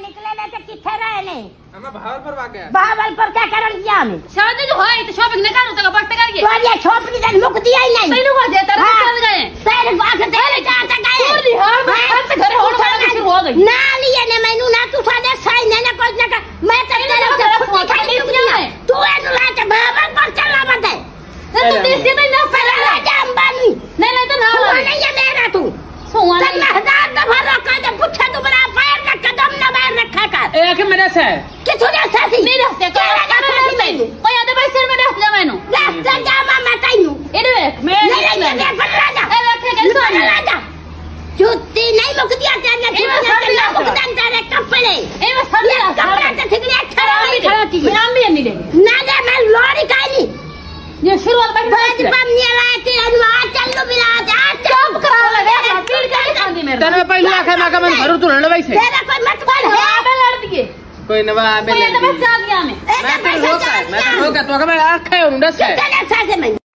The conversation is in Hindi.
निकले ले तो किथे रहे ने हम भावलपुर आ गया। भावलपुर क्या करन किया हमें शादी जो है तो शॉपिंग नहीं करूं तो बट करिए तो ये छोपड़ी ने मुक दिया ही नहीं तैਨੂੰ हो जाता है चल गए तेरे बात दे ले जाता गए छोड़ दी हां मैं घर होड़ शुरू हो गई ना लिए ने मैनू ना तू सादे साई ने कोई ना मैं तो तेरे से छुट्टी खाई नहीं तू एनु ला के भावलपुर चलना बंदे तो देसी में ना पहले ला जा अंबानी नहीं तो ना नहीं ये मेरा तू सोवा तन्ना हजार दफा रोका दे पूछे तू बड़ा पैर ना कदम ना बाहर रखा कर एक मेरे से किथु रे सासी मेरे हस्ते तो सासी में कोई आदे भाई सिर में रख ले मैनू रास्ता जावा मैं तैनू एडे मैं नहीं पर राजा ए रखे के सोने राजा जुत्ती नहीं मुक दिया तेरे मुकदन तेरे कपड़े ए मैं सब कपड़ा तो ठिकने अच्छा रही मैं नाम भी नहीं ले ना दे मैं लॉरी काली ये शुरुआत बैठ बाज बमनी लाती अनवा चल्लू बिला जा चुप करा लगे पीड़ के खांदी मेरे तने पहले आखे मैं मन भरू तू लड़ भाई से तेरा कोई मत बोल है आबे लड़ दिए कोई नवा आबे मैं ले तो बस जा गया मैं तो रोका तो मैं आखे उंडस है तेरे सासे में